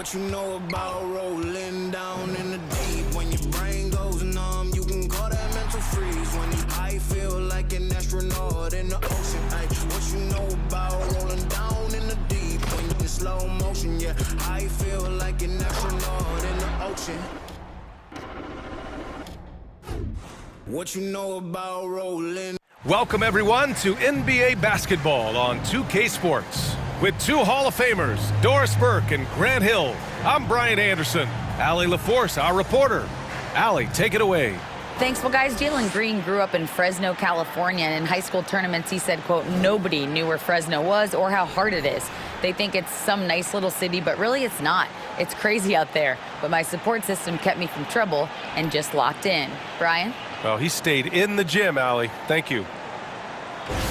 What you know about rolling down in the deep? When your brain goes numb, you can call that mental freeze. When I feel like an astronaut in the ocean. Ay, what you know about rolling down in the deep? When you're in slow motion, yeah, I feel like an astronaut in the ocean. What you know about rolling? Welcome everyone to NBA basketball on 2K Sports. With two Hall of Famers, Doris Burke and Grant Hill, I'm Brian Anderson. Allie LaForce, our reporter. Allie, take it away. Thanks. Well, guys, Jalen Green grew up in Fresno, California, and in high school tournaments, he said, quote, nobody knew where Fresno was or how hard it is. They think it's some nice little city, but really it's not. It's crazy out there. But my support system kept me from trouble and just locked in. Brian? Well, he stayed in the gym, Allie. Thank you.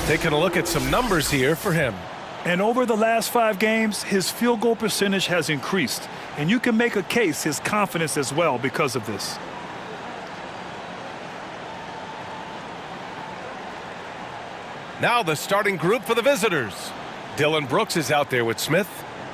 Taking a look at some numbers here for him. And over the last 5 games, his field goal percentage has increased. And you can make a case his confidence as well because of this. Now the starting group for the visitors. Dylan Brooks is out there with Smith.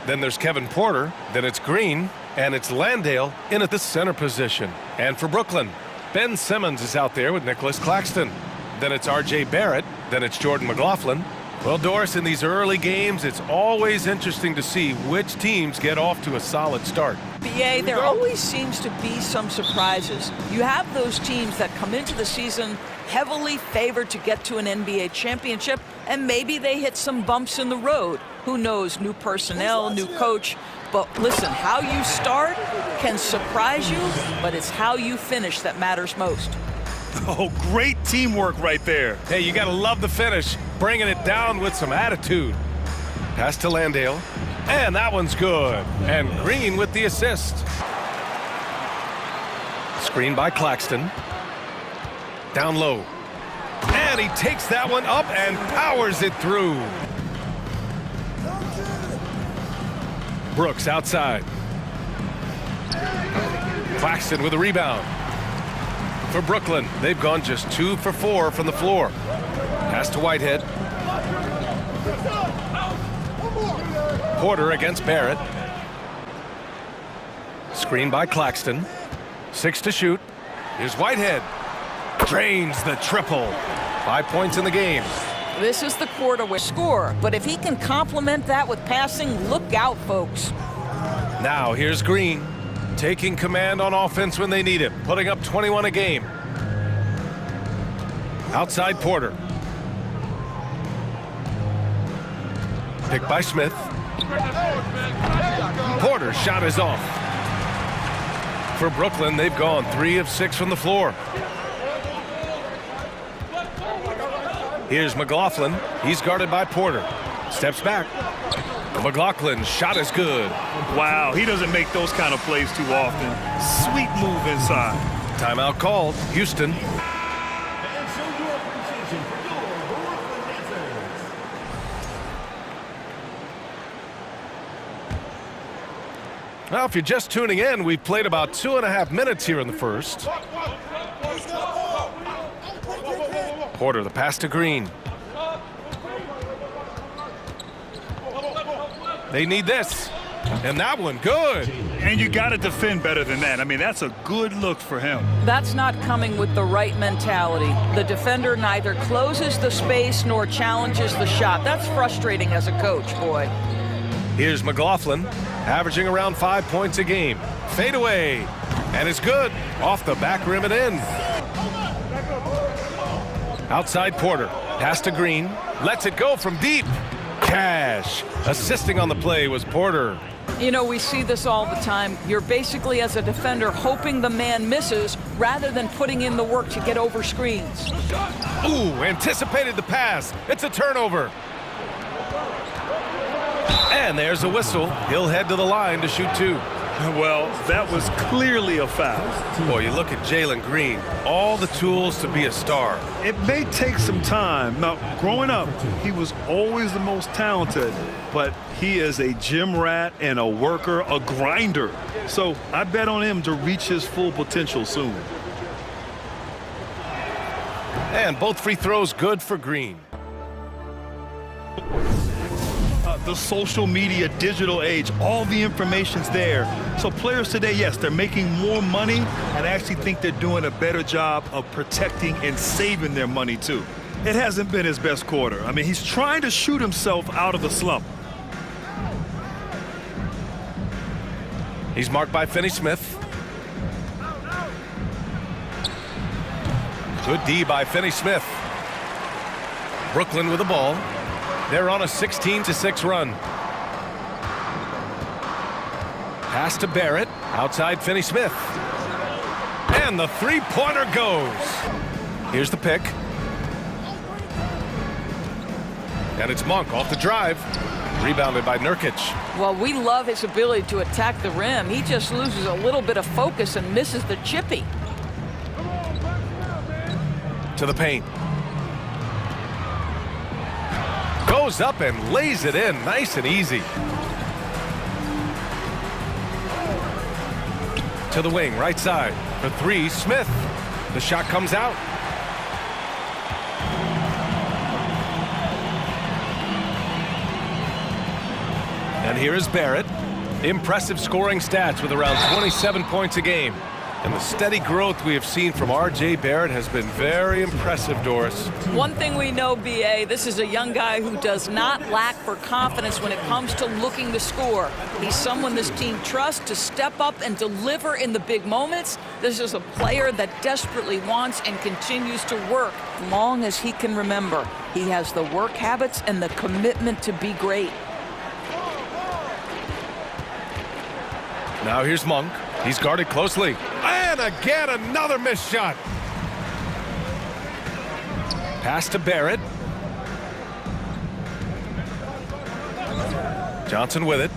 Then there's Kevin Porter. Then it's Green. And it's Landale in at the center position. And for Brooklyn, Ben Simmons is out there with Nicholas Claxton. Then it's R.J. Barrett. Then it's Jordan McLaughlin. Well, Doris, in these early games, it's always interesting to see which teams get off to a solid start. BA, there always seems to be some surprises. You have those teams that come into the season heavily favored to get to an NBA championship, and maybe they hit some bumps in the road. Who knows, new personnel, new coach. But listen, how you start can surprise you, but it's how you finish that matters most. Oh, great teamwork right there. Hey, you got to love the finish, bringing it down with some attitude. Pass to Landale, and that one's good. And Green with the assist. Screen by Claxton. Down low. And he takes that one up and powers it through. Brooks outside. Claxton with a rebound. For Brooklyn, they've gone just 2 for 4 from the floor. Pass to Whitehead. Porter against Barrett. Screen by Claxton. 6 to shoot. Here's Whitehead. Drains the triple. 5 points in the game. This is the quarter with score, but if he can complement that with passing, look out, folks. Now here's Green. Taking command on offense when they need him, putting up 21 a game. Outside Porter. Picked by Smith. Porter's shot is off. For Brooklyn, they've gone 3 of 6 from the floor. Here's McLaughlin. He's guarded by Porter. Steps back. McLaughlin's shot is good. Wow, he doesn't make those kind of plays too often. Sweet move inside. Timeout called. Houston. Now, if you're just tuning in, we've played about 2.5 minutes here in the first. Porter, the pass to Green. They need this. And that one, good. And you got to defend better than that. I mean, that's a good look for him. That's not coming with the right mentality. The defender neither closes the space nor challenges the shot. That's frustrating as a coach, boy. Here's McLaughlin, averaging around 5 points a game. Fade away. And it's good. Off the back rim and in. Outside Porter. Pass to Green. Lets it go from deep. Cash. Assisting on the play was Porter. You know, we see this all the time. You're basically, as a defender, hoping the man misses rather than putting in the work to get over screens. Ooh, anticipated the pass. It's a turnover. And there's a whistle. He'll head to the line to shoot 2. Well, that was clearly a foul. Boy, you look at Jalen Green. All the tools to be a star. It may take some time. Now, growing up, he was always the most talented, but he is a gym rat and a worker, a grinder. So I bet on him to reach his full potential soon. And both free throws good for Green. the social media digital age, all the information's there. So players today, yes, they're making more money, and I actually think they're doing a better job of protecting and saving their money too. It hasn't been his best quarter. I mean, he's trying to shoot himself out of the slump. He's marked by Finney Smith. Good D by Finney Smith. Brooklyn with the ball. They're on a 16-6 run. Pass to Barrett. Outside Finney Smith. And the three-pointer goes. Here's the pick. And it's Monk off the drive. Rebounded by Nurkic. Well, we love his ability to attack the rim. He just loses a little bit of focus and misses the chippy. To the paint. Goes up and lays it in nice and easy. To the wing, right side. For three, Smith. The shot comes out. And here is Barrett. Impressive scoring stats with around 27 points a game. And the steady growth we have seen from R.J. Barrett has been very impressive, Doris. One thing we know, B.A., this is a young guy who does not lack for confidence when it comes to looking to score. He's someone this team trusts to step up and deliver in the big moments. This is a player that desperately wants and continues to work long as he can remember. He has the work habits and the commitment to be great. Now here's Monk. He's guarded closely. And again, another missed shot. Pass to Barrett. Johnson with it.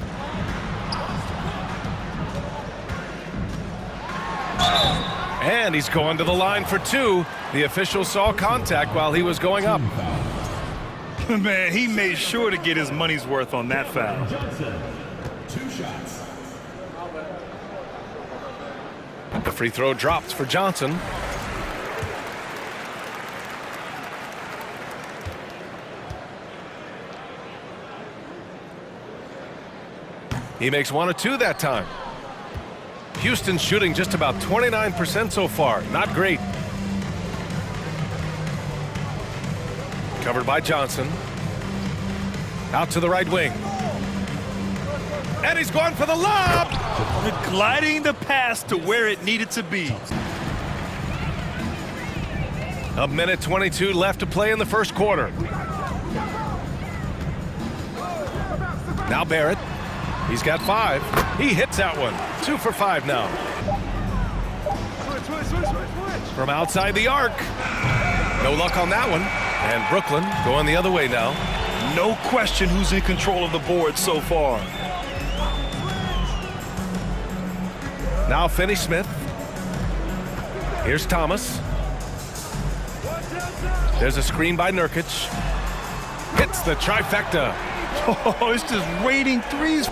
And he's going to the line for two. The official saw contact while he was going up. Man, he made sure to get his money's worth on that foul. Two shots. The free throw drops for Johnson. He makes one or two that time. Houston's shooting just about 29% so far. Not great. Covered by Johnson. Out to the right wing. And he's going for the lob. Gliding the pass to where it needed to be. A minute 22 left to play in the first quarter. Now Barrett. He's got 5. He hits that one. 2 for 5 now. From outside the arc. No luck on that one. And Brooklyn going the other way now. No question who's in control of the board so far. Now Finney Smith. Here's Thomas. There's a screen by Nurkic. Hits the trifecta. Oh, it's just raining threes.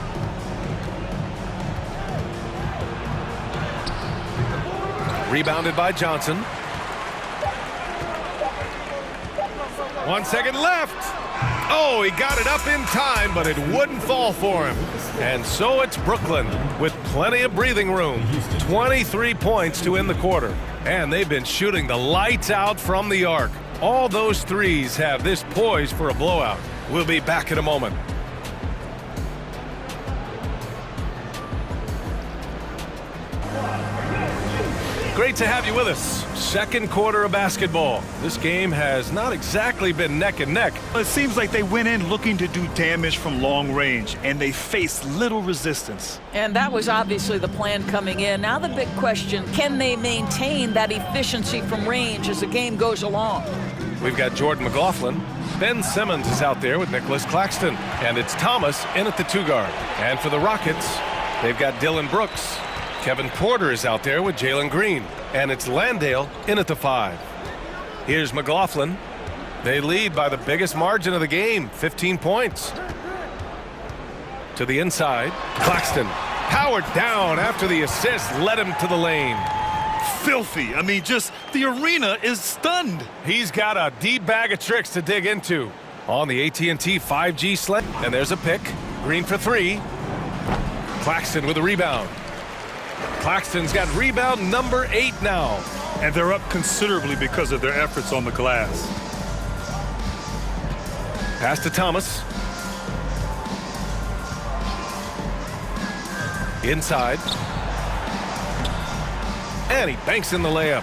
Rebounded by Johnson. 1 second left. Oh, he got it up in time, but it wouldn't fall for him. And so it's Brooklyn with plenty of breathing room. 23 points to end the quarter. And they've been shooting the lights out from the arc. All those threes have this poised for a blowout. We'll be back in a moment. Great to have you with us. Second quarter of basketball. This game has not exactly been neck and neck. It seems like they went in looking to do damage from long range, and they faced little resistance. And that was obviously the plan coming in. Now the big question, can they maintain that efficiency from range as the game goes along? We've got Jordan McLaughlin. Ben Simmons is out there with Nicholas Claxton. And it's Thomas in at the 2 guard. And for the Rockets, they've got Dillon Brooks. Kevin Porter is out there with Jalen Green. And it's Landale in at the 5. Here's McLaughlin. They lead by the biggest margin of the game, 15 points. To the inside, Claxton. Powered down after the assist, led him to the lane. Filthy. I mean, just the arena is stunned. He's got a deep bag of tricks to dig into. on the AT&T 5G sled. And there's a pick. Green for 3. Claxton with a rebound. Claxton's got rebound number 8 now. And they're up considerably because of their efforts on the glass. Pass to Thomas. Inside. And he banks in the layup.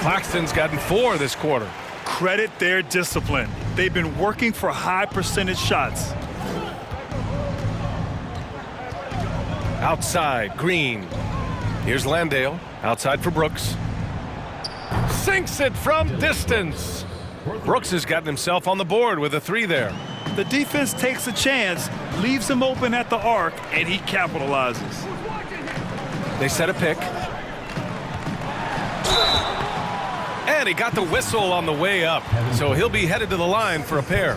Claxton's gotten 4 this quarter. Credit their discipline. They've been working for high percentage shots. Outside, Green. Here's Landale. Outside for Brooks. Sinks it from distance. Brooks has gotten himself on the board with a 3 there. The defense takes a chance, leaves him open at the arc, and he capitalizes. They set a pick. And he got the whistle on the way up, so he'll be headed to the line for a pair.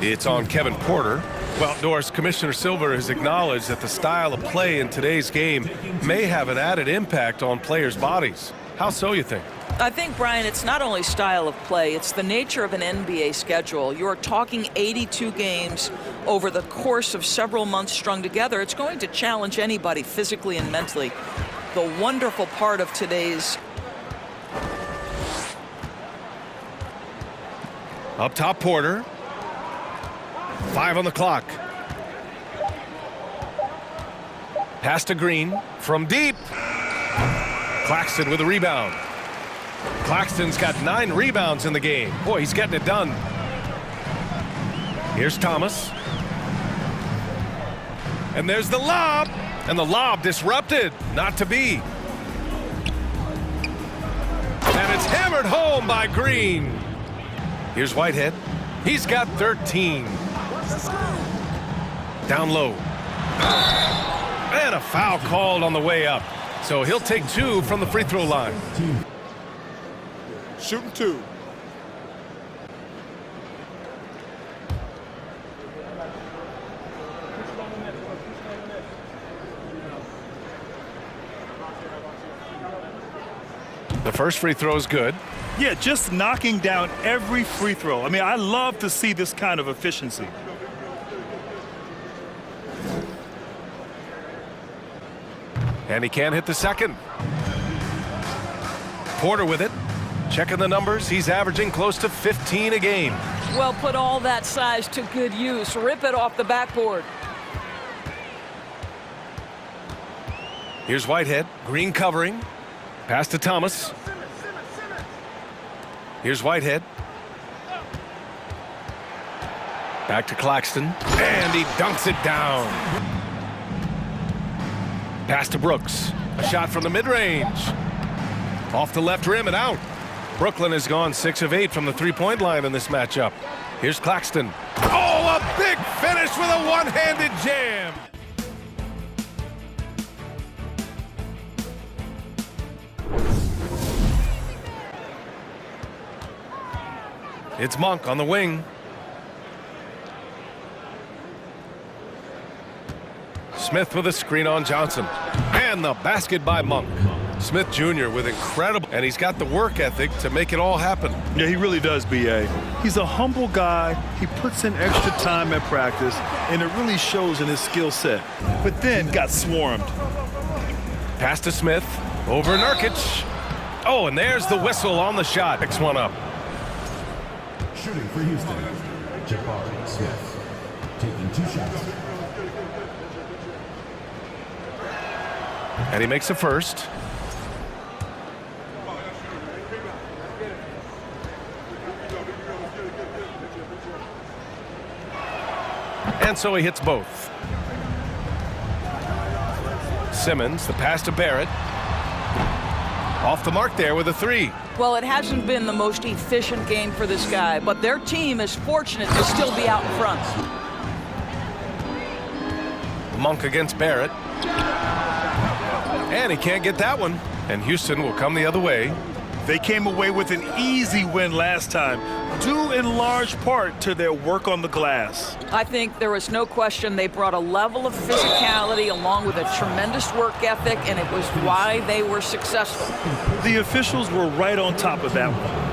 It's on Kevin Porter. Well, Doris, Commissioner Silver has acknowledged that the style of play in today's game may have an added impact on players' bodies. How so, you think? I think, Brian, it's not only style of play, it's the nature of an NBA schedule. You're talking 82 games over the course of several months strung together. It's going to challenge anybody physically and mentally. The wonderful part of today's up top, Porter. 5 on the clock. Pass to Green from deep. Claxton with a rebound. Claxton's got 9 rebounds in the game. Boy, he's getting it done. Here's Thomas. And there's the lob. And the lob disrupted. Not to be. And it's hammered home by Green. Here's Whitehead. He's got 13. Down low. And a foul called on the way up. So he'll take 2 from the free throw line. Shooting 2. The first free throw is good. Yeah, just knocking down every free throw. I mean, I love to see this kind of efficiency. And he can't hit the second. Porter with it. Checking the numbers. He's averaging close to 15 a game. well, put all that size to good use. Rip it off the backboard. Here's Whitehead. Green covering. Pass to Thomas. Here's Whitehead. Back to Claxton. And he dunks it down. Pass to Brooks. A shot from the mid-range. Off the left rim and out. Brooklyn has gone 6 of 8 from the three-point line in this matchup. Here's Claxton. Oh, a big finish with a one-handed jam. It's Monk on the wing. Smith with a screen on Johnson. And the basket by Monk. Smith Jr. with incredible, and he's got the work ethic to make it all happen. Yeah, he really does, B.A. He's a humble guy. He puts in extra time at practice, and it really shows in his skill set. But then got swarmed. Pass to Smith. Over Nurkic. Oh, and there's the whistle on the shot. Picks one up. Shooting for Houston, Jabari Smith, taking 2 shots. And he makes a first. And so he hits both. Simmons, the pass to Barrett. Off the mark there with a 3. Well, it hasn't been the most efficient game for this guy, but their team is fortunate to still be out in front. Monk against Barrett. And he can't get that one. And Houston will come the other way. They came away with an easy win last time, due in large part to their work on the glass. I think there was no question they brought a level of physicality along with a tremendous work ethic, and it was why they were successful. The officials were right on top of that one.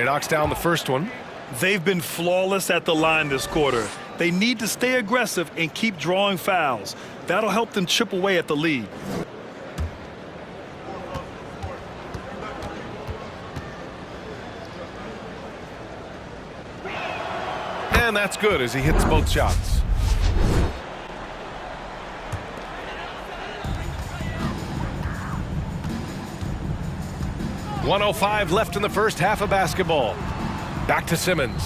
he knocks down the first one. They've been flawless at the line this quarter. They need to stay aggressive and keep drawing fouls. That'll help them chip away at the lead. And that's good as he hits both shots. .105 left in the first half of basketball. Back to Simmons.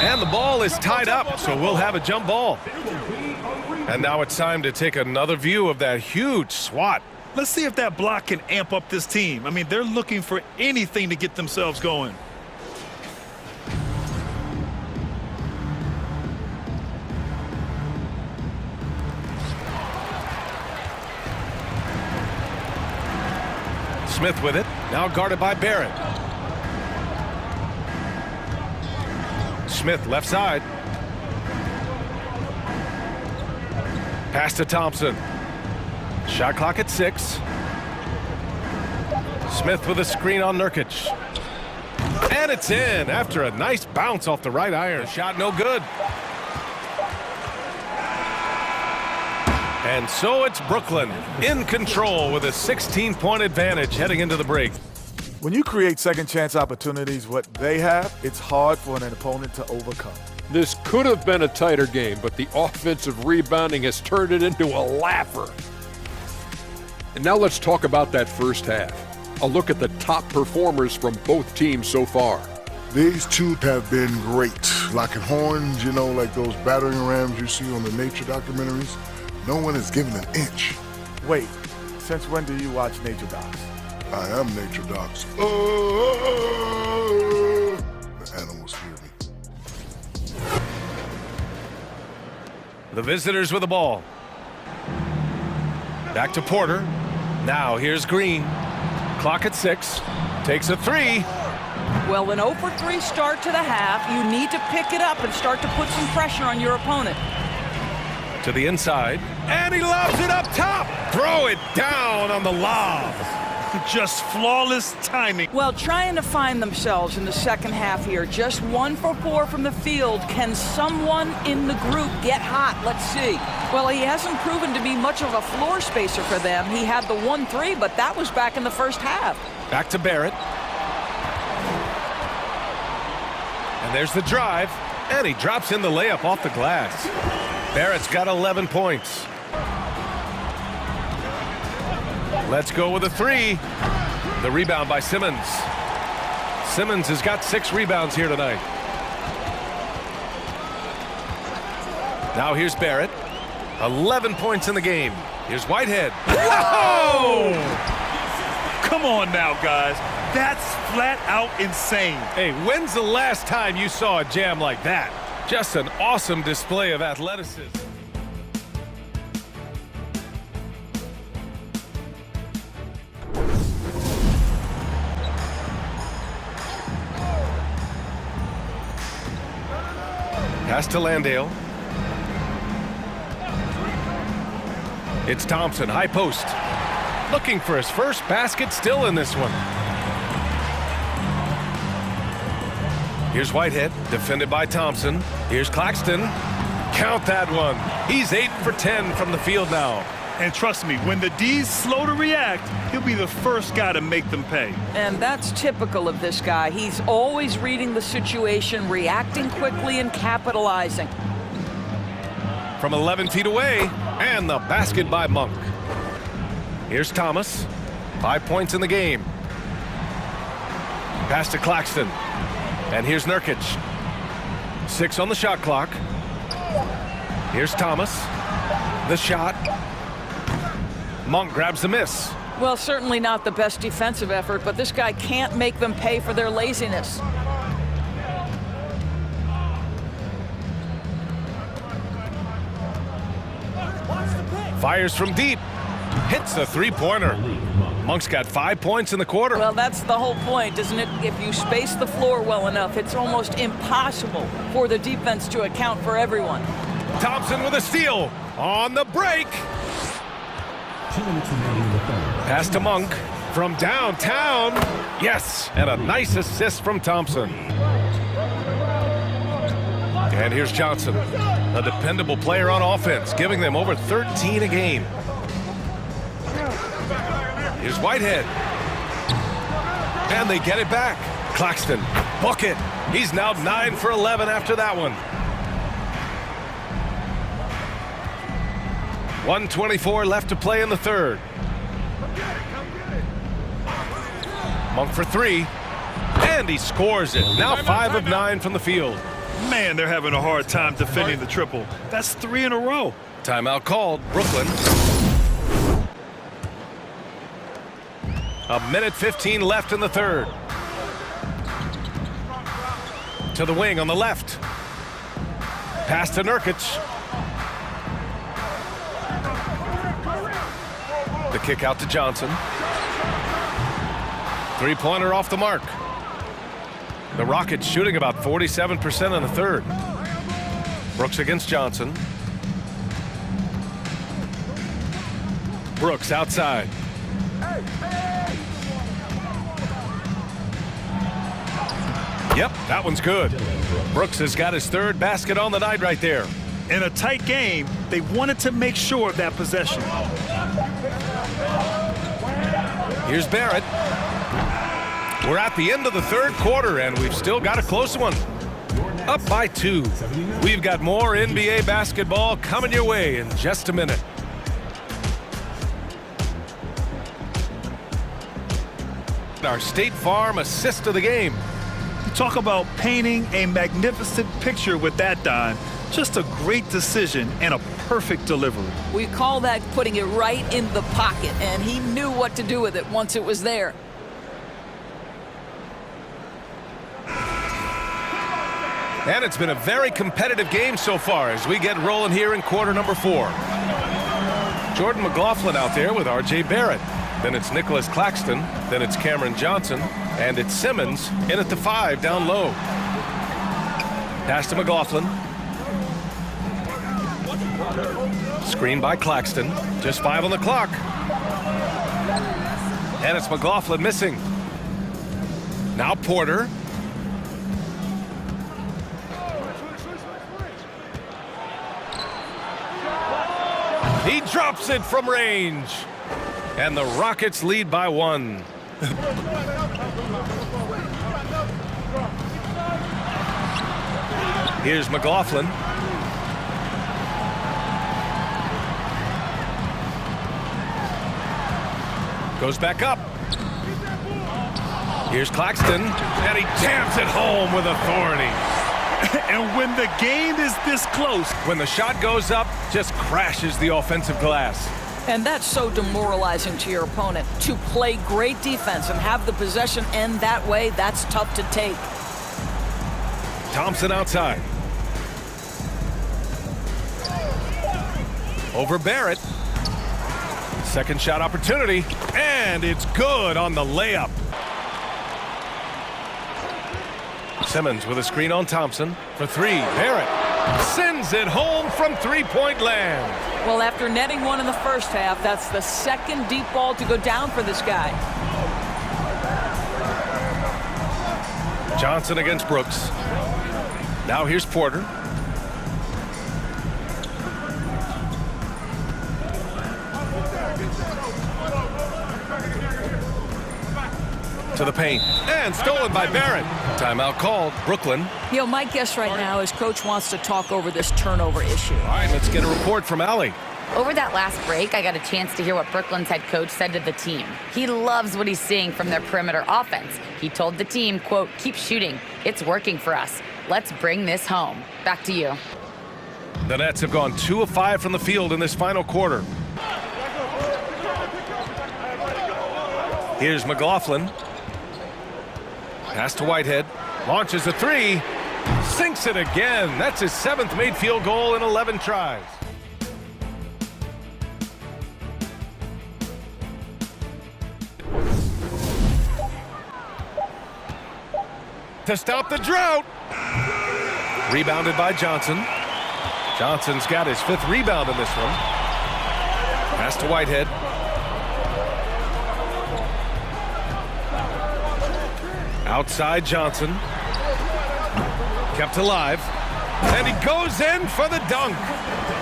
And the ball is tied up, so we'll have a jump ball. And now it's time to take another view of that huge swat. Let's see if that block can amp up this team. I mean, they're looking for anything to get themselves going. Smith with it, now guarded by Barrett. Smith left side. Pass to Thompson. Shot clock at 6. Smith with a screen on Nurkic. And it's in after a nice bounce off the right iron. Shot no good. And so it's Brooklyn in control with a 16-point advantage heading into the break. When you create second chance opportunities, what they have, it's hard for an opponent to overcome. This could have been a tighter game, but the offensive rebounding has turned it into a laugher. And now let's talk about that first half. A look at the top performers from both teams so far. These two have been great. Locking horns, you know, like those battering rams you see on the nature documentaries. No one has given an inch. Wait, since when do you watch nature docs? I am Nature Docs. The animals hear me. The visitors with the ball. Back to Porter. Now here's Green. Clock at 6. Takes a 3. Well, an 0 for 3 start to the half. You need to pick it up and start to put some pressure on your opponent. To the inside, and he lobs it up top. Throw it down on the lob. Just flawless timing. Well, trying to find themselves in the second half here. Just 1 for 4 from the field. Can someone in the group get hot? Let's see. Well, he hasn't proven to be much of a floor spacer for them. He had the 1-3, but that was back in the first half. Back to Barrett. And there's the drive, and he drops in the layup off the glass. Barrett's got 11 points. Let's go with a 3. The rebound by Simmons. Simmons has got 6 rebounds here tonight. Now here's Barrett. 11 points in the game. Here's Whitehead. Whoa! Come on now, guys. That's flat out insane. Hey, when's the last time you saw a jam like that? Just an awesome display of athleticism. Pass to Landale. It's Thompson, high post. Looking for his first basket, still in this one. Here's Whitehead, defended by Thompson. Here's Claxton. Count that one. He's 8 for 10 from the field now. And trust me, when the D's slow to react, he'll be the first guy to make them pay. And that's typical of this guy. He's always reading the situation, reacting quickly and capitalizing. From 11 feet away, and the basket by Monk. Here's Thomas. 5 points in the game. Pass to Claxton. And here's Nurkic. 6 on the shot clock. Here's Thomas. The shot. Monk grabs the miss. Well, certainly not the best defensive effort, but this guy can't make them pay for their laziness. Fires from deep. Hits a three-pointer. Monk's got 5 points in the quarter. Well, that's the whole point, isn't it? If you space the floor well enough, it's almost impossible for the defense to account for everyone. Thompson with a steal on the break. 2 minutes remaining in the third. Pass to Monk. From downtown, yes, and a nice assist from Thompson. And here's Johnson, a dependable player on offense, giving them over 13 a game. Here's Whitehead. And they get it back. Claxton, book it. He's now 9 for 11 after that one. 1:24 left to play in the third. Monk for 3, and he scores it. Now 5 of 9 from the field. Man, they're having a hard time defending the triple. That's 3 in a row. Timeout called, Brooklyn. A minute 15 left in the third. To the wing on the left. Pass to Nurkic. The kick out to Johnson. Three-pointer off the mark. The Rockets shooting about 47% in the third. Brooks against Johnson. Brooks outside. Yep, that one's good. Brooks has got his third basket on the night right there. In a tight game, they wanted to make sure of that possession. Here's Barrett. We're at the end of the third quarter, and we've still got a close one. Up by 2. We've got more NBA basketball coming your way in just a minute. Our State Farm assist of the game. Talk about painting a magnificent picture with that dime. Just a great decision and a perfect delivery. We call that putting it right in the pocket, and he knew what to do with it once it was there. And it's been a very competitive game so far as we get rolling here in quarter number 4. Jordan McLaughlin out there with R.J. Barrett. Then it's Nicholas Claxton. Then it's Cameron Johnson. And it's Simmons in at the 5 down low. Pass to McLaughlin. Screen by Claxton. Just 5 on the clock. And it's McLaughlin missing. Now Porter. He drops it from range. And the Rockets lead by 1. Here's McLaughlin. Goes back up. Here's Claxton, and he jams it home with authority. And when the game is this close, when the shot goes up, just crashes the offensive glass. And that's so demoralizing to your opponent. To play great defense and have the possession end that way, that's tough to take. Thompson outside. Over Barrett. Second shot opportunity, and it's good on the layup. Simmons with a screen on Thompson for 3. Barrett sends it home from three-point land. Well, after netting one in the first half, that's the second deep ball to go down for this guy. Johnson against Brooks. Now here's Porter. To the paint, and stolen by Barrett. Timeout called, Brooklyn. You know, my guess right now is Coach wants to talk over this turnover issue. All right, let's get a report from Allie. Over that last break, I got a chance to hear what Brooklyn's head coach said to the team. He loves what he's seeing from their perimeter offense. He told the team, quote, "Keep shooting. It's working for us. Let's bring this home." Back to you. The Nets have gone 2 of 5 from the field in this final quarter. Here's McLaughlin. Pass to Whitehead. Launches a 3. Sinks it again. That's his 7th made field goal in 11 tries. To stop the drought. Rebounded by Johnson. Johnson's got his 5th rebound in this one. Pass to Whitehead. Outside Johnson. Kept alive. And he goes in for the dunk.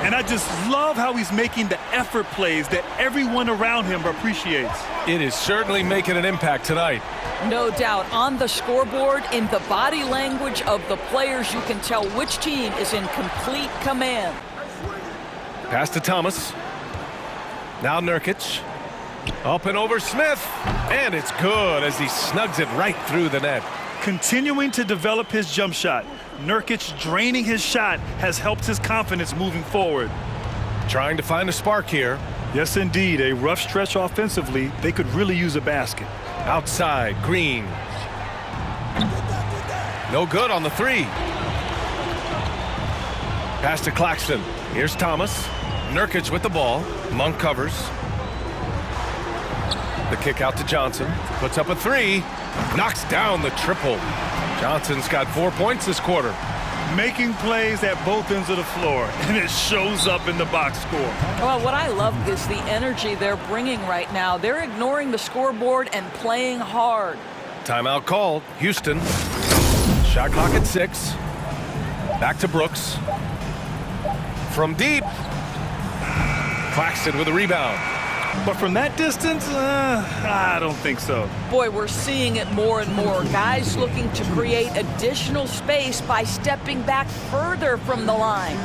And I just love how he's making the effort plays that everyone around him appreciates. It is certainly making an impact tonight. No doubt. On the scoreboard, in the body language of the players, you can tell which team is in complete command. Pass to Thomas. Now Nurkic. Up and over Smith. And it's good as he snugs it right through the net. Continuing to develop his jump shot. Nurkic draining his shot has helped his confidence moving forward. Trying to find a spark here. Yes, indeed. A rough stretch offensively. They could really use a basket. Outside, Green. No good on the three. Pass to Claxton. Here's Thomas. Nurkic with the ball. Monk covers. The kick out to Johnson. Puts up a three. Knocks down the triple. Johnson's got 4 points this quarter. Making plays at both ends of the floor, and it shows up in the box score. Well, what I love is the energy they're bringing right now. They're ignoring the scoreboard and playing hard. Timeout called. Houston. Shot clock at 6. Back to Brooks. From deep. Claxton with a rebound. But from that distance, I don't think so. Boy, we're seeing it more and more. Guys looking to create additional space by stepping back further from the line.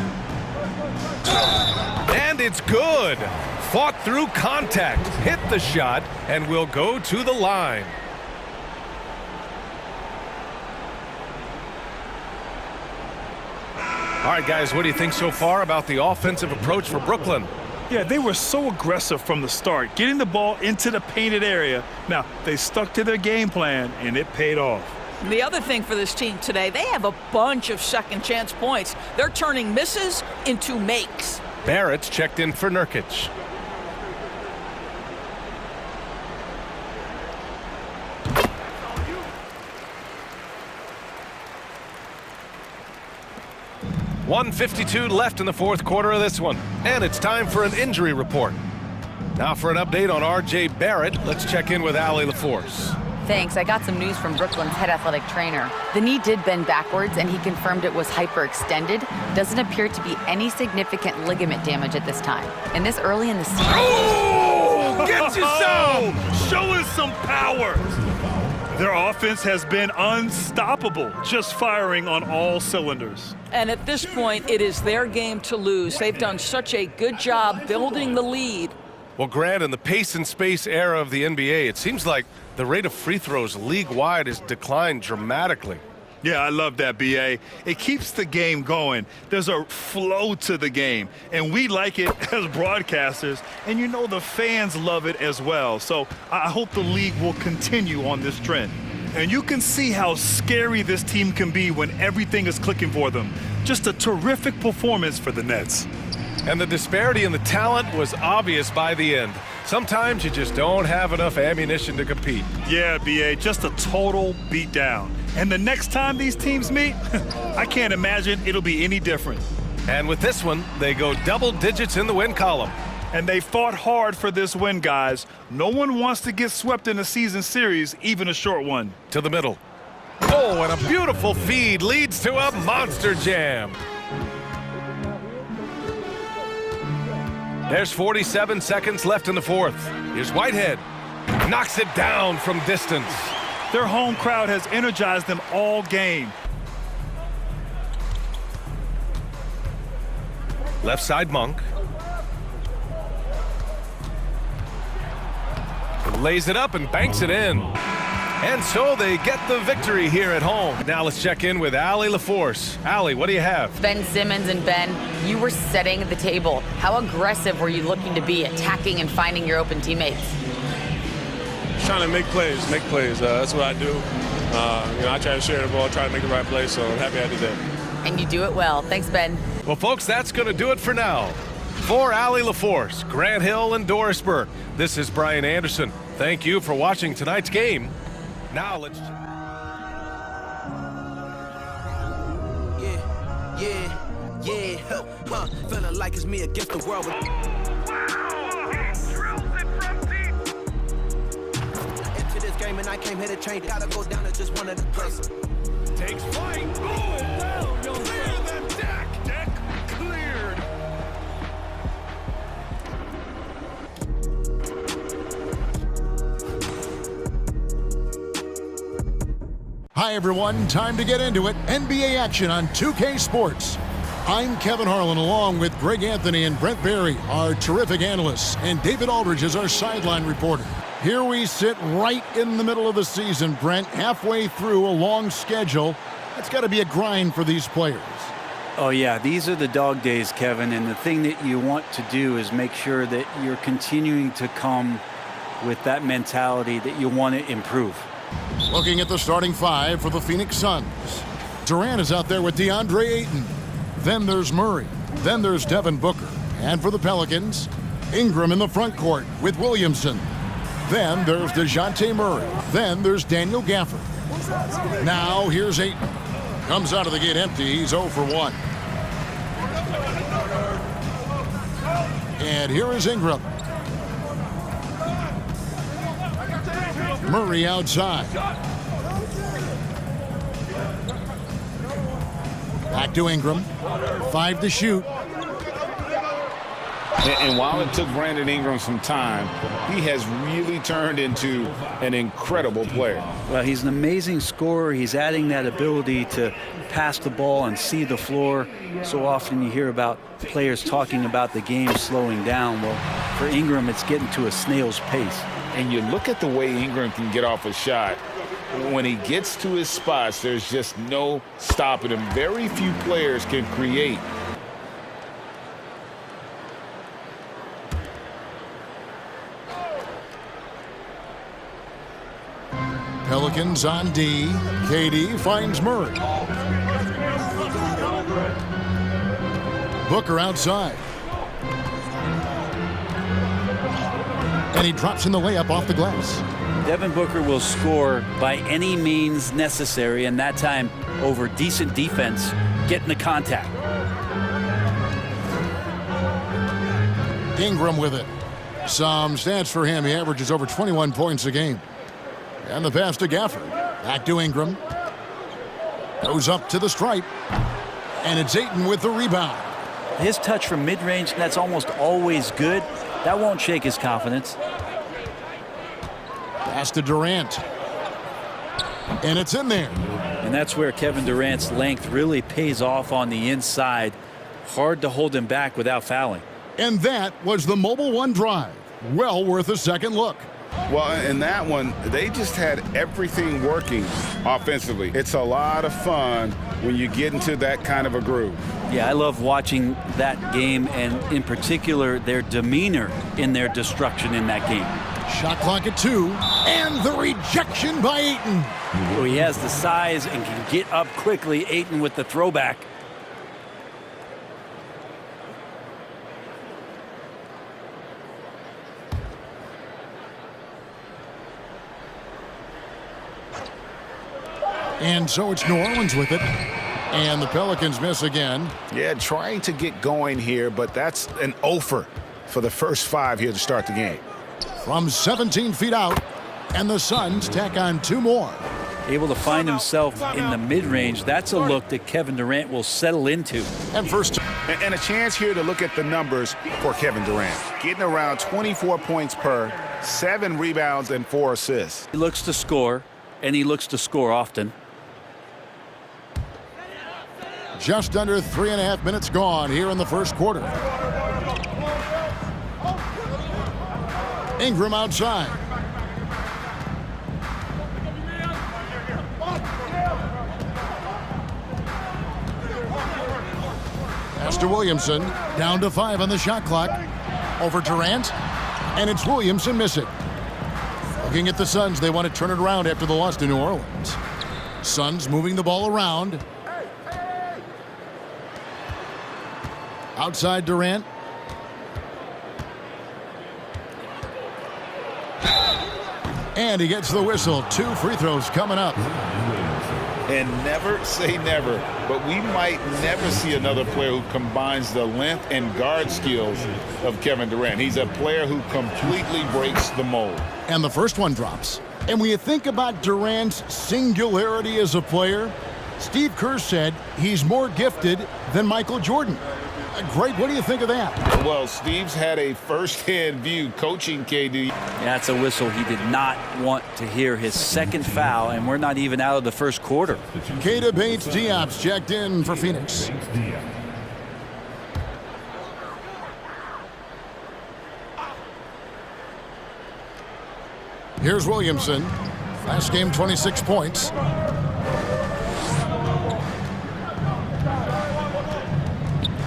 And it's good. Fought through contact. Hit the shot and will go to the line. All right, guys, what do you think so far about the offensive approach for Brooklyn? Yeah, they were so aggressive from the start, getting the ball into the painted area. Now, they stuck to their game plan, and it paid off. The other thing for this team today, they have a bunch of second chance points. They're turning misses into makes. Barrett's checked in for Nurkic. .152 left in the fourth quarter of this one. And it's time for an injury report. Now for an update on R.J. Barrett, let's check in with Allie LaForce. Thanks. I got some news from Brooklyn's head athletic trainer. The knee did bend backwards, and he confirmed it was hyperextended. Doesn't appear to be any significant ligament damage at this time. And this early in the season... Oh! Get you some! Show us some power! Their offense has been unstoppable, just firing on all cylinders. And at this point, it is their game to lose. They've done such a good job building the lead. Well, Grant, in the pace and space era of the NBA, it seems like the rate of free throws league-wide has declined dramatically. Yeah, I love that, B.A. It keeps the game going. There's a flow to the game, and we like it as broadcasters, and you know the fans love it as well. So I hope the league will continue on this trend. And you can see how scary this team can be when everything is clicking for them. Just a terrific performance for the Nets. And the disparity in the talent was obvious by the end. Sometimes you just don't have enough ammunition to compete. Yeah, B.A., just a total beatdown. And the next time these teams meet, I can't imagine it'll be any different. And with this one, they go double digits in the win column. And they fought hard for this win, guys. No one wants to get swept in a season series, even a short one. To the middle. Oh, and a beautiful feed leads to a monster jam. There's 47 seconds left in the fourth. Here's Whitehead. Knocks it down from distance. Their home crowd has energized them all game. Left side Monk. Lays it up and banks it in. And so they get the victory here at home. Now let's check in with Allie LaForce. Allie, what do you have? Ben Simmons and Ben, you were setting the table. How aggressive were you looking to be, attacking and finding your open teammates? Trying to make plays. That's what I do. I try to share the ball, try to make the right play, so I'm happy I did that. And you do it well. Thanks, Ben. Well, folks, that's going to do it for now. For Allie LaForce, Grant Hill, and Doris Burke, this is Brian Anderson. Thank you for watching tonight's game. Now let's... Yeah, feeling like it's me against the world. Wow, he drills it from deep. Into this game. game and I came here to change. Gotta go down as just one of the greats. Takes flight. Oh, and down. Clear the deck. Deck cleared. Hi, everyone. Time to get into it. NBA action on 2K Sports. I'm Kevin Harlan, along with Greg Anthony and Brent Barry, our terrific analysts, and David Aldridge is our sideline reporter. Here we sit right in the middle of the season, Brent, halfway through a long schedule. It's got to be a grind for these players. Oh, yeah, these are the dog days, Kevin, and the thing that you want to do is make sure that you're continuing to come with that mentality that you want to improve. Looking at the starting five for the Phoenix Suns. Durant is out there with DeAndre Ayton. Then there's Murray. Then there's Devin Booker. And for the Pelicans, Ingram in the front court with Williamson. Then there's DeJounte Murray. Then there's Daniel Gafford. Now here's Ayton. Comes out of the gate empty. He's 0 for 1. And here is Ingram. Murray outside. Back to Ingram. 5 to shoot. And while it took Brandon Ingram some time, he has really turned into an incredible player. Well, he's an amazing scorer. He's adding that ability to pass the ball and see the floor. So often you hear about players talking about the game slowing down. Well, for Ingram, it's getting to a snail's pace. And you look at the way Ingram can get off a shot. When he gets to his spots, there's just no stopping him. Very few players can create. Pelicans on D. KD finds Murray. Booker outside. And he drops in the layup off the glass. Devin Booker will score by any means necessary, and that time over decent defense, getting the contact. Ingram with it. Some stats for him. He averages over 21 points a game. And the pass to Gafford. Back to Ingram. Goes up to the stripe. And it's Ayton with the rebound. His touch from mid-range, that's almost always good. That won't shake his confidence. Pass to Durant. And it's in there. And that's where Kevin Durant's length really pays off on the inside. Hard to hold him back without fouling. And that was the Mobile One drive. Well worth a second look. Well, in that one, they just had everything working offensively. It's a lot of fun when you get into that kind of a groove. Yeah, I love watching that game, and in particular, their demeanor in their destruction in that game. Shot clock at 2, and the rejection by Ayton. Well, he has the size and can get up quickly. Ayton with the throwback. And so it's New Orleans with it. And the Pelicans miss again. Yeah, trying to get going here, but that's an offer for the first 5 here to start the game. From 17 feet out, and the Suns tack on 2 more. Able to find himself in the mid-range. That's a look that Kevin Durant will settle into. And first, and a chance here to look at the numbers for Kevin Durant. Getting around 24 points per, 7 rebounds, and 4 assists. He looks to score, and he looks to score often. Just under 3.5 minutes gone here in the first quarter. Ingram outside. Pass to Williamson. Down to 5 on the shot clock. Over Durant. And it's Williamson missing. Looking at the Suns, they want to turn it around after the loss to New Orleans. Suns moving the ball around. Outside Durant. And he gets the whistle. 2 free throws coming up. And never say never, but we might never see another player who combines the length and guard skills of Kevin Durant. He's a player who completely breaks the mold. And the first one drops. And when you think about Durant's singularity as a player, Steve Kerr said he's more gifted than Michael Jordan. Greg, what do you think of that? Well, Steve's had a first-hand view coaching KD. That's a whistle he did not want to hear. His second foul, and we're not even out of the first quarter. Keita Bates-Diop's checked in for Phoenix. Here's Williamson. Last game, 26 points.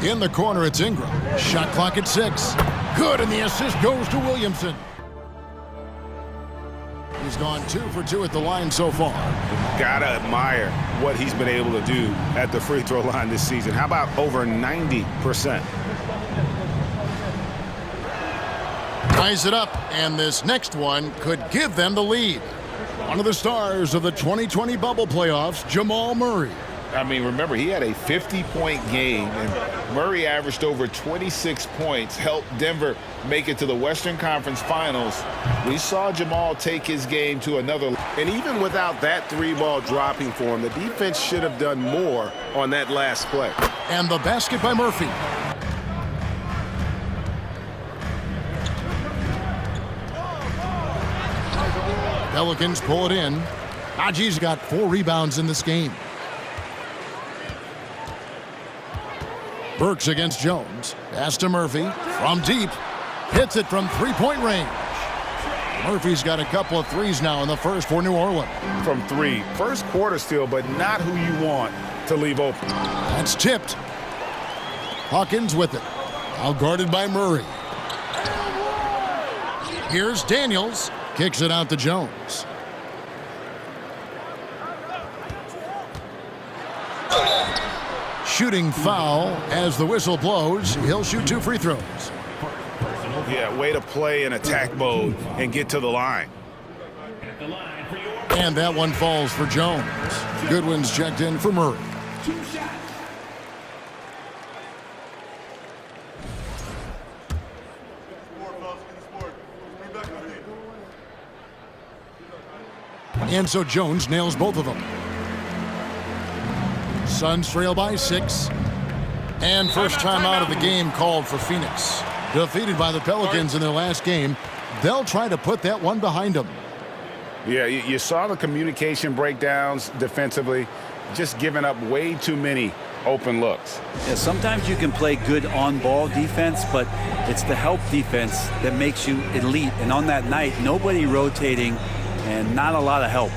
In the corner, it's Ingram. Shot clock at 6. Good, and the assist goes to Williamson. He's gone 2 for 2 at the line so far. Gotta admire what he's been able to do at the free throw line this season. How about over 90%? Ties it up, and this next one could give them the lead. One of the stars of the 2020 bubble playoffs, Jamal Murray. I mean, remember, he had a 50-point game, and Murray averaged over 26 points, helped Denver make it to the Western Conference Finals. We saw Jamal take his game to another. And even without that 3-ball dropping for him, the defense should have done more on that last play. And the basket by Murphy. Pelicans pull it in. Haji's got 4 rebounds in this game. Burks against Jones. Pass to Murphy from deep. Hits it from 3-point range. Murphy's got a couple of threes now in the first for New Orleans. From 3. First quarter still, but not who you want to leave open. That's tipped. Hawkins with it. Out guarded by Murray. Here's Daniels. Kicks it out to Jones. Shooting foul as the whistle blows. He'll shoot 2 free throws. Yeah, way to play in attack mode and get to the line. And that one falls for Jones. Goodwin's checked in for Murray. And so Jones nails both of them. Suns trail by 6. And first time out of the game called for Phoenix. Defeated by the Pelicans in their last game, they'll try to put that one behind them. Yeah, you saw the communication breakdowns defensively, just giving up way too many open looks. Yeah, sometimes you can play good on-ball defense, but it's the help defense that makes you elite. And on that night, nobody rotating and not a lot of help.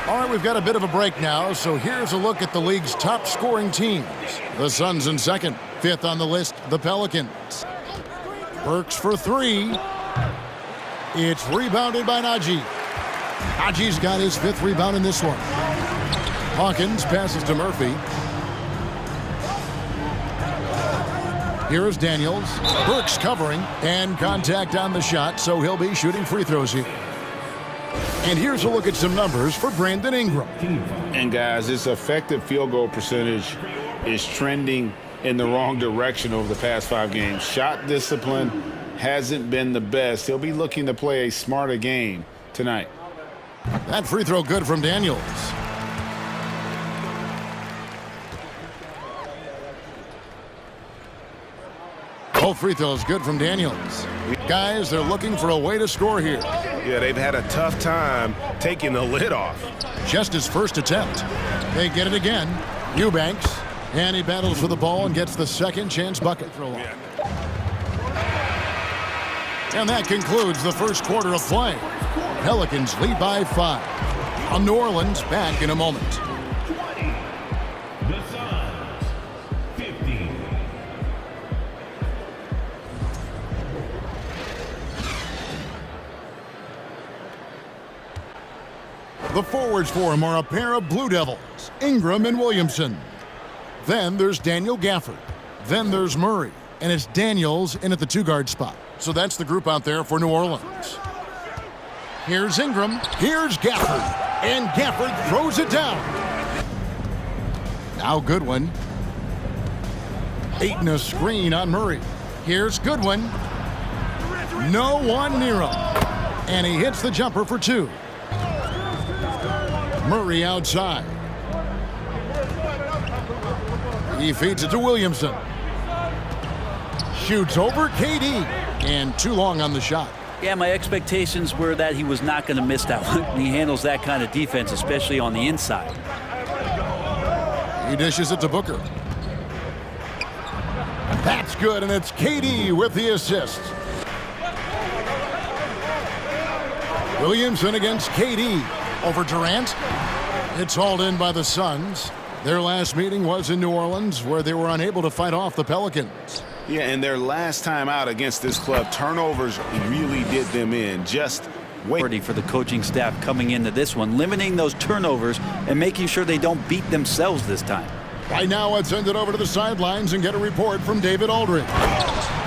All right, we've got a bit of a break now, so here's a look at the league's top scoring teams. The Suns in second, 5th on the list, the Pelicans. Burks for 3. It's rebounded by Naji. Naji's got his 5th rebound in this one. Hawkins passes to Murphy. Here's Daniels. Burks covering, and contact on the shot, so he'll be shooting free throws here. And here's a look at some numbers for Brandon Ingram. And guys, his effective field goal percentage is trending in the wrong direction over the past 5 games. Shot discipline hasn't been the best. He'll be looking to play a smarter game tonight. That free throw good from Daniels. Both free throws good from Daniels. Guys, they're looking for a way to score here. Yeah, they've had a tough time taking the lid off. Just his first attempt. They get it again. Eubanks. And he battles for the ball and gets the second chance bucket. And that concludes the first quarter of play. Pelicans lead by 5. On New Orleans, back in a moment. The Suns, 15. The forwards for him are a pair of Blue Devils, Ingram and Williamson. Then there's Daniel Gafford. Then there's Murray. And it's Daniels in at the 2-guard spot. So that's the group out there for New Orleans. Here's Ingram. Here's Gafford. And Gafford throws it down. Now Goodwin. Ayton a screen on Murray. Here's Goodwin. No one near him. And he hits the jumper for 2. Murray outside. He feeds it to Williamson. Shoots over KD. And too long on the shot. Yeah, my expectations were that he was not going to miss that one. He handles that kind of defense, especially on the inside. He dishes it to Booker. That's good, and it's KD with the assist. Williamson against KD. Over Durant. It's hauled in by the Suns. Their last meeting was in New Orleans, where they were unable to fight off the Pelicans. Yeah, and their last time out against this club, turnovers really did them in. Just wait. For the coaching staff coming into this one, limiting those turnovers and making sure they don't beat themselves this time. Right now, let's send it over to the sidelines and get a report from David Aldridge.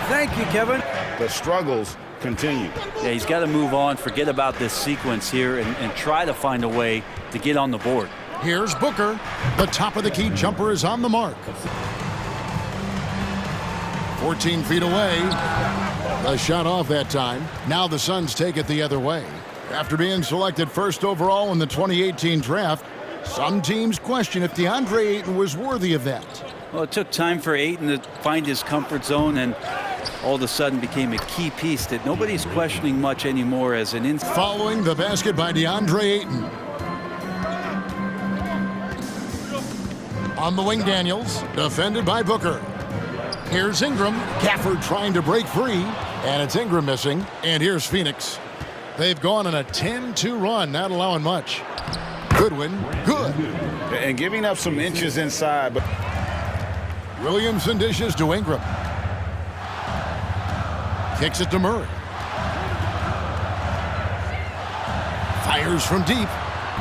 Thank you, Kevin. The struggles continue. Yeah, he's got to move on, forget about this sequence here, and try to find a way to get on the board. Here's Booker. The top of the key jumper is on the mark. 14 feet away. The shot off that time. Now the Suns take it the other way. After being selected first overall in the 2018 draft, some teams question if DeAndre Ayton was worthy of that. Well, it took time for Ayton to find his comfort zone and all of a sudden became a key piece that nobody's questioning much anymore as an inside. Following the basket by DeAndre Ayton. On the wing, Daniels, defended by Booker. Here's Ingram. Gafford trying to break free, and it's Ingram missing. And here's Phoenix. They've gone on a 10-2 run, not allowing much. Goodwin, good. And giving up some inches inside. But Williamson dishes to Ingram. Kicks it to Murray. Fires from deep.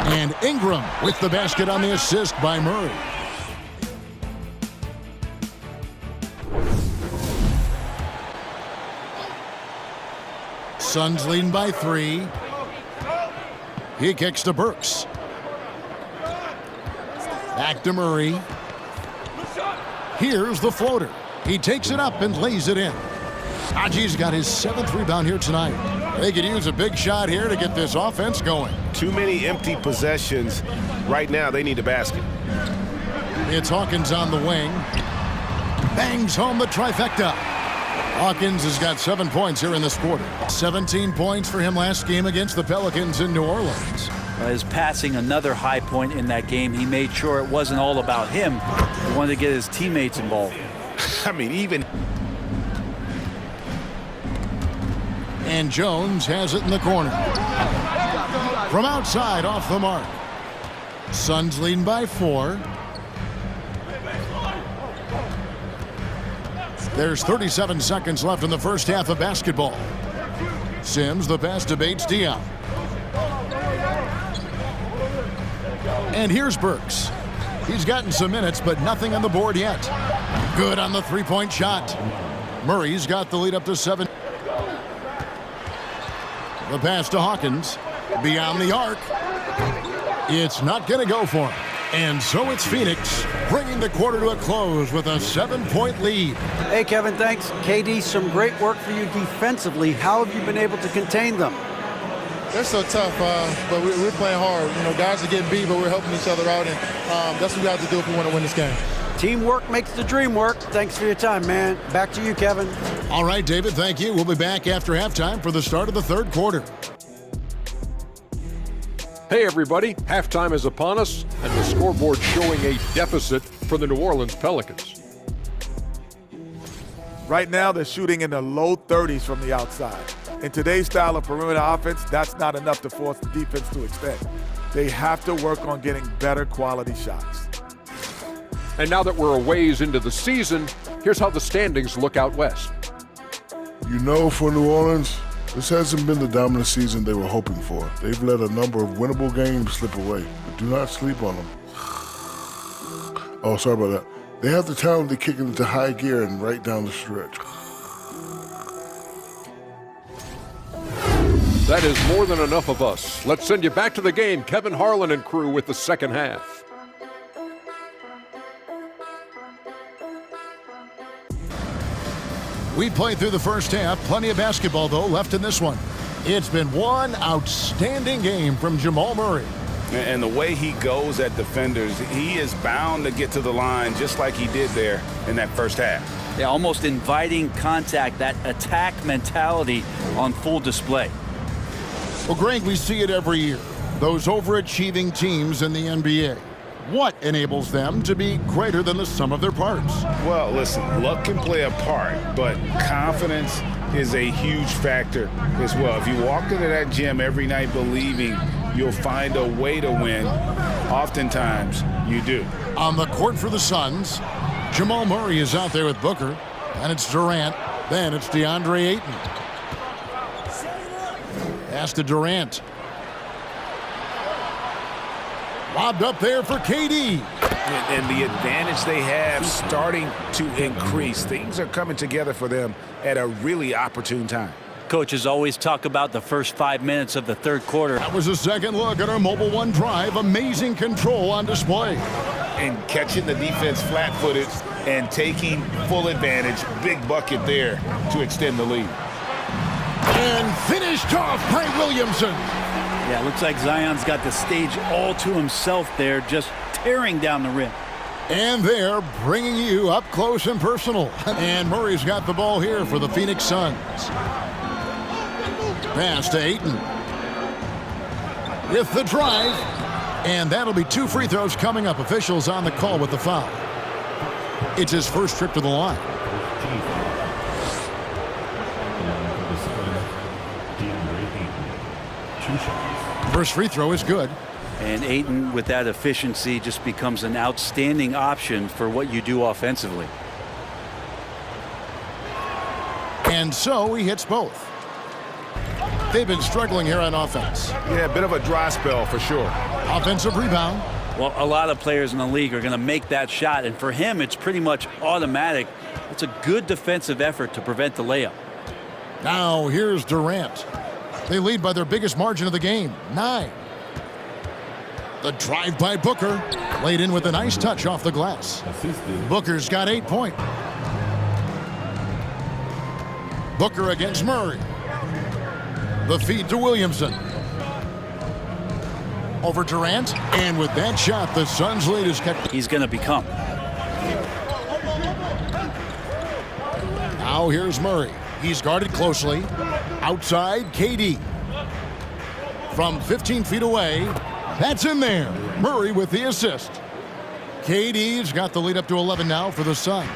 And Ingram with the basket on the assist by Murray. Suns leading by 3. He kicks to Burks. Back to Murray. Here's the floater. He takes it up and lays it in. Haji's got his 7th rebound here tonight. They could use a big shot here to get this offense going. Too many empty possessions. Right now, they need a basket. It's Hawkins on the wing. Bangs home the trifecta. Hawkins has got 7 points here in this quarter. 17 points for him last game against the Pelicans in New Orleans. His passing, another high point in that game. He made sure it wasn't all about him. He wanted to get his teammates involved. I mean, even... And Jones has it in the corner. From outside, off the mark. Suns leading by 4. There's 37 seconds left in the first half of basketball. Sims, the pass to Bates, Diop. And here's Burks. He's gotten some minutes, but nothing on the board yet. Good on the three-point shot. Murray's got the lead up to 7. The pass to Hawkins. Beyond the arc. It's not going to go for him. And so it's Phoenix bringing the quarter to a close with a 7-point lead. Hey, Kevin, thanks. KD, some great work for you defensively. How have you been able to contain them? They're so tough, but we're playing hard. You know, guys are getting beat, but we're helping each other out, and that's what we have to do if we want to win this game. Teamwork makes the dream work. Thanks for your time, man. Back to you, Kevin. All right, David, thank you. We'll be back after halftime for the start of the third quarter. Hey, everybody. Halftime is upon us, and the scoreboard showing a deficit for the New Orleans Pelicans. Right now, they're shooting in the low 30s from the outside. In today's style of perimeter offense, that's not enough to force the defense to extend. They have to work on getting better quality shots. And now that we're a ways into the season, here's how the standings look out west. You know, for New Orleans, this hasn't been the dominant season they were hoping for. They've let a number of winnable games slip away, but do not sleep on them. Oh, sorry about that. They have the talent to kick it into high gear and right down the stretch. That is more than enough of us. Let's send you back to the game. Kevin Harlan and crew with the second half. We played through the first half. Plenty of basketball, though, left in this one. It's been one outstanding game from Jamal Murray. And the way he goes at defenders, he is bound to get to the line just like he did there in that first half. Yeah, almost inviting contact, that attack mentality on full display. Well, Greg, we see it every year. Those overachieving teams in the NBA. What enables them to be greater than the sum of their parts? Well, listen, luck can play a part, but confidence is a huge factor as well. If you walk into that gym every night believing you'll find a way to win, oftentimes you do. On the court for the Suns, Jamal Murray is out there with Booker, and it's Durant, then it's DeAndre Ayton. Pass to Durant. Lobbed up there for KD. And the advantage they have starting to increase. Things are coming together for them at a really opportune time. Coaches always talk about the first 5 minutes of the third quarter. That was a second look at our Mobile One drive. Amazing control on display. And catching the defense flat-footed and taking full advantage. Big bucket there to extend the lead. And finished off by Williamson. Yeah, looks like Zion's got the stage all to himself there, just tearing down the rim. And they're bringing you up close and personal. And Murray's got the ball here for the Phoenix Suns. Pass to Ayton. With the drive. And that'll be 2 free throws coming up. Officials on the call with the foul. It's his first trip to the line. First free throw is good. And Ayton, with that efficiency, just becomes an outstanding option for what you do offensively. And so he hits both. They've been struggling here on offense. Yeah, a bit of a dry spell for sure. Offensive rebound. Well, a lot of players in the league are going to make that shot, and for him, it's pretty much automatic. It's a good defensive effort to prevent the layup. Now here's Durant. They lead by their biggest margin of the game, 9. The drive by Booker, laid in with a nice touch off the glass. Booker's got 8 points. Booker against Murray. The feed to Williamson. Over Durant, and with that shot, the Suns' lead is kept. He's going to become. Now here's Murray. He's guarded closely. Outside, KD. From 15 feet away, that's in there. Murray with the assist. KD's got the lead up to 11 now for the Suns.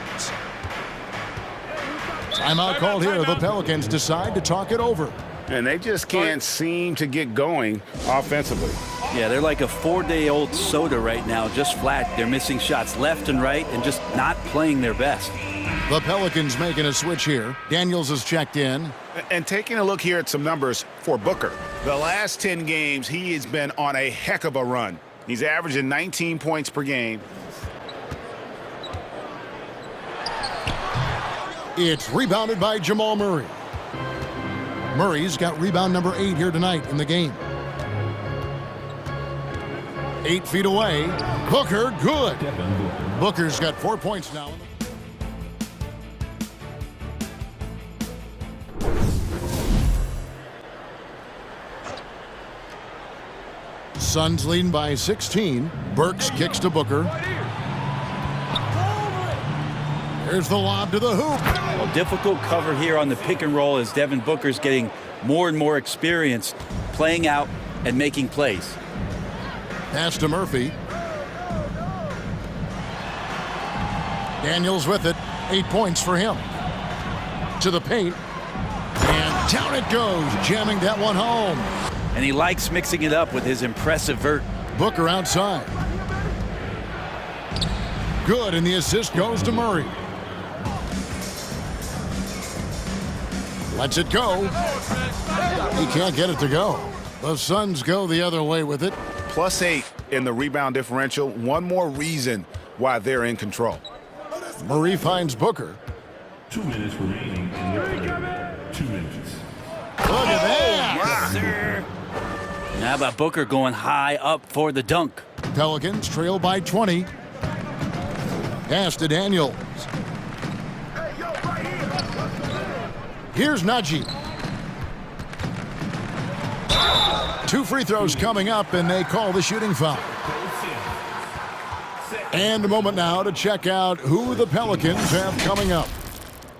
Timeout called here. The Pelicans decide to talk it over. And they just can't seem to get going offensively. Yeah, they're like a 4-day-old soda right now, just flat. They're missing shots left and right and just not playing their best. The Pelicans making a switch here. Daniels is checked in. And taking a look here at some numbers for Booker. The last 10 games, he has been on a heck of a run. He's averaging 19 points per game. It's rebounded by Jamal Murray. Murray's got rebound number 8 here tonight in the game. 8 feet away. Booker, good. Booker's got 4 points now. Suns leading by 16. Burks kicks to Booker. Here's the lob to the hoop. Well, difficult cover here on the pick and roll as Devin Booker's getting more and more experience playing out and making plays. Pass to Murphy. Daniels with it. 8 points for him. To the paint. And down it goes, jamming that one home. And he likes mixing it up with his impressive vert. Booker outside. Good, and the assist goes to Murray. Lets it go. He can't get it to go. The Suns go the other way with it. +8 in the rebound differential. One more reason why they're in control. Murray finds Booker. 2 minutes remaining in the third. 2 minutes. Look at that. Yes, sir. Now how about Booker going high up for the dunk? Pelicans trail by 20. Pass to Daniels. Here's Najee. 2 free throws coming up, and they call the shooting foul. And a moment now to check out who the Pelicans have coming up.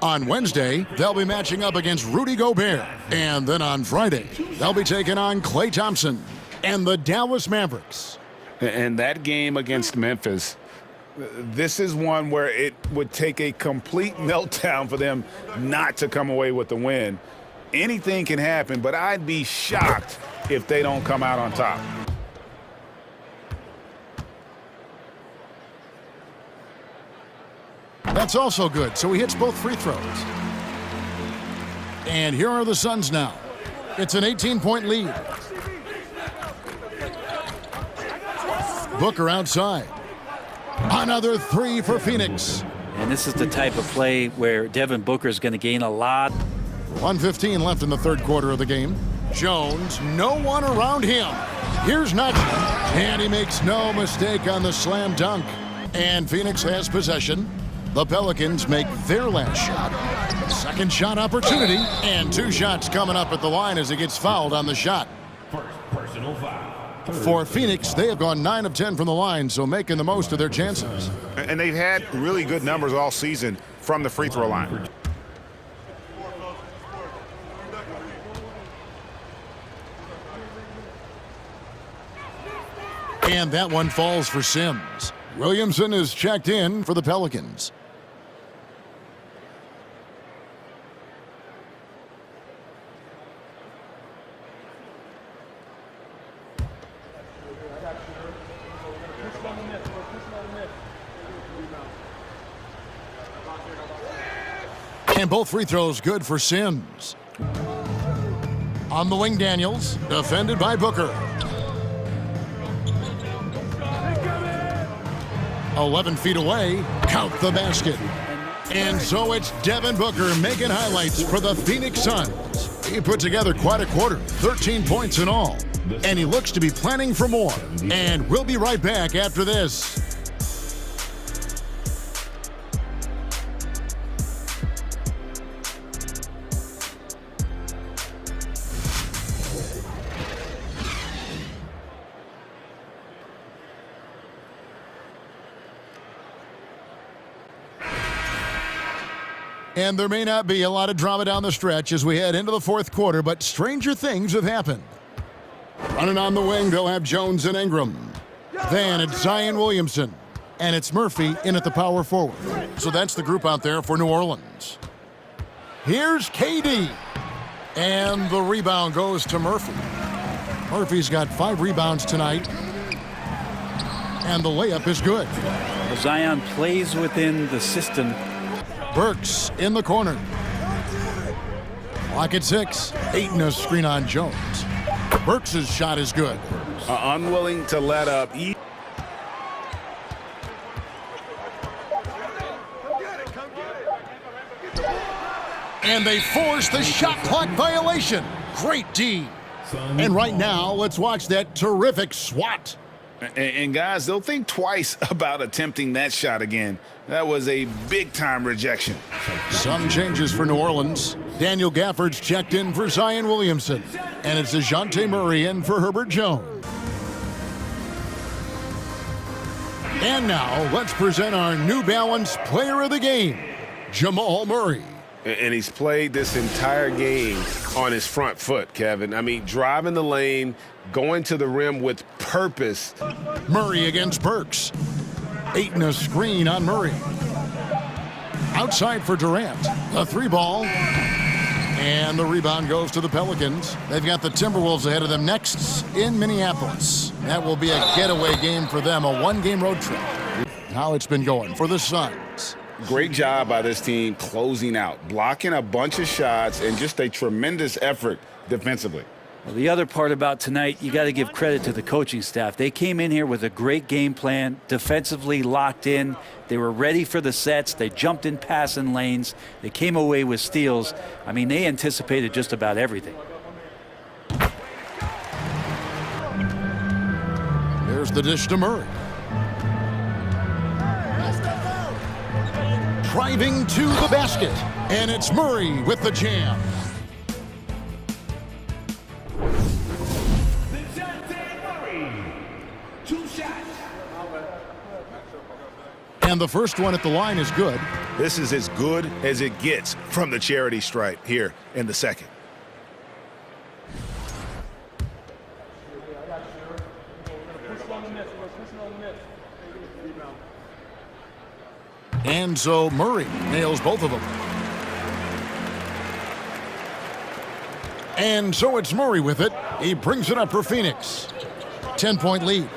On Wednesday, they'll be matching up against Rudy Gobert. And then on Friday, they'll be taking on Klay Thompson and the Dallas Mavericks. And that game against Memphis, this is one where it would take a complete meltdown for them not to come away with the win. Anything can happen, but I'd be shocked if they don't come out on top. That's also good, so he hits both free throws. And here are the Suns now. It's an 18-point lead. Booker outside. Another 3 for Phoenix. And this is the type of play where Devin Booker is going to gain a lot. 1:15 left in the third quarter of the game. Jones, no one around him. Here's Najee, and he makes no mistake on the slam dunk. And Phoenix has possession. The Pelicans make their last shot. Second shot opportunity, and 2 shots coming up at the line as he gets fouled on the shot. First personal foul. For Phoenix, they have gone 9 of 10 from the line, so making the most of their chances. And they've had really good numbers all season from the free throw line. And that one falls for Sims. Williamson is checked in for the Pelicans. And both free throws good for Sims. On the wing, Daniels, defended by Booker. 11 feet away, count the basket. And so it's Devin Booker making highlights for the Phoenix Suns. He put together quite a quarter, 13 points in all. And he looks to be planning for more. And we'll be right back after this. And there may not be a lot of drama down the stretch as we head into the fourth quarter, but stranger things have happened. Running on the wing, they'll have Jones and Ingram. Then it's Zion Williamson. And it's Murphy in at the power forward. So that's the group out there for New Orleans. Here's KD. And the rebound goes to Murphy. Murphy's got 5 rebounds tonight. And the layup is good. Zion plays within the system. Burks in the corner. Lock at 6. Ayton a screen on Jones. Burks' shot is good. Unwilling to let up. And they force the shot clock violation. Great D. And right now, let's watch that terrific swat. And guys, they'll think twice about attempting that shot again. That was a big-time rejection. Some changes for New Orleans. Daniel Gafford's checked in for Zion Williamson. And it's DeJounte Murray in for Herbert Jones. And now, let's present our New Balance Player of the Game, Jamal Murray. And he's played this entire game on his front foot, Kevin. I mean, driving the lane, going to the rim with purpose. Murray against Burks. Ayton a screen on Murray. Outside for Durant. The 3-ball. And the rebound goes to the Pelicans. They've got the Timberwolves ahead of them next in Minneapolis. That will be a getaway game for them, a 1-game road trip. How it's been going for the Suns. Great job by this team closing out, blocking a bunch of shots, and just a tremendous effort defensively. Well, the other part about tonight, you got to give credit to the coaching staff. They came in here with a great game plan, defensively locked in. They were ready for the sets. They jumped in passing lanes. They came away with steals. I mean, they anticipated just about everything. There's the dish to Murray. Driving to the basket. And it's Murray with the jam. And the first one at the line is good. This is as good as it gets from the charity stripe here in the second. And so Murray nails both of them. And so it's Murray with it. He brings it up for Phoenix. 10-point lead.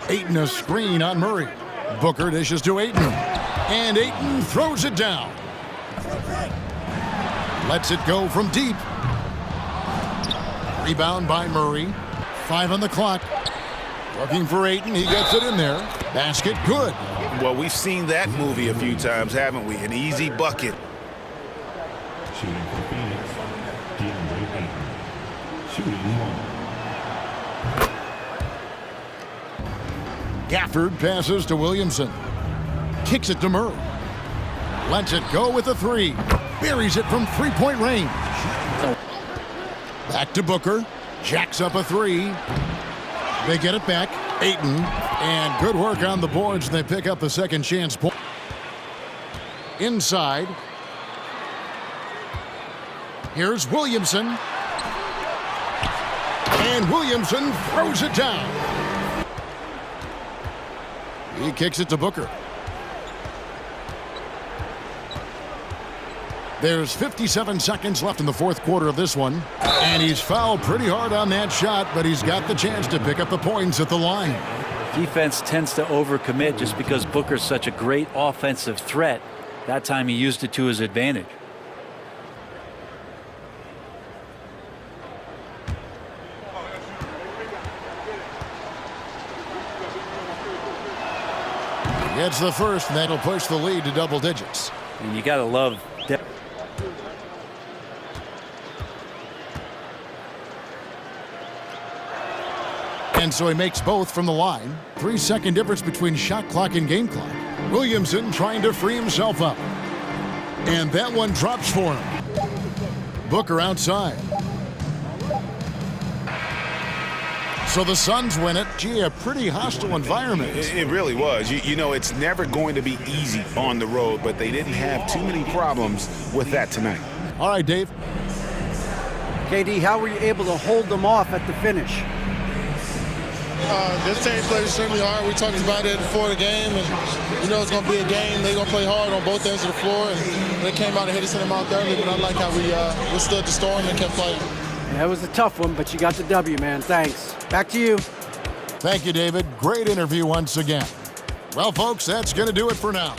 Ayton a screen on Murray. Booker dishes to Ayton. And Ayton throws it down. Lets it go from deep. Rebound by Murray. 5 on the clock. Looking for Ayton. He gets it in there. Basket good. Well, we've seen that movie a few times, haven't we? An easy bucket. Shooting for Phoenix, DeAndre Ayton. Shooting 1. Gafford passes to Williamson. Kicks it to Murray. Lets it go with a 3. Buries it from 3-point range. Back to Booker. Jacks up a 3. They get it back. Ayton. And good work on the boards. They pick up the second chance point. Inside. Here's Williamson. And Williamson throws it down. He kicks it to Booker. There's 57 seconds left in the fourth quarter of this one. And he's fouled pretty hard on that shot, but he's got the chance to pick up the points at the line. Defense tends to overcommit just because Booker's such a great offensive threat. That time he used it to his advantage. Gets the first, and that'll push the lead to double digits. And you got to love depth. And so he makes both from the line. 3-second difference between shot clock and game clock. Williamson trying to free himself up. And that one drops for him. Booker outside. So the Suns win it. Gee, a pretty hostile environment. It really was. You know, it's never going to be easy on the road, but they didn't have too many problems with that tonight. All right, Dave. KD, how were you able to hold them off at the finish? This team played extremely hard. We talked about it before the game, and you know it's going to be a game. They're going to play hard on both ends of the floor, and they came out and hit us in the mouth early, but I like how we withstood the storm and kept playing. That was a tough one, but you got the W, man. Thanks. Back to you. Thank you, David. Great interview once again. Well, folks, that's going to do it for now.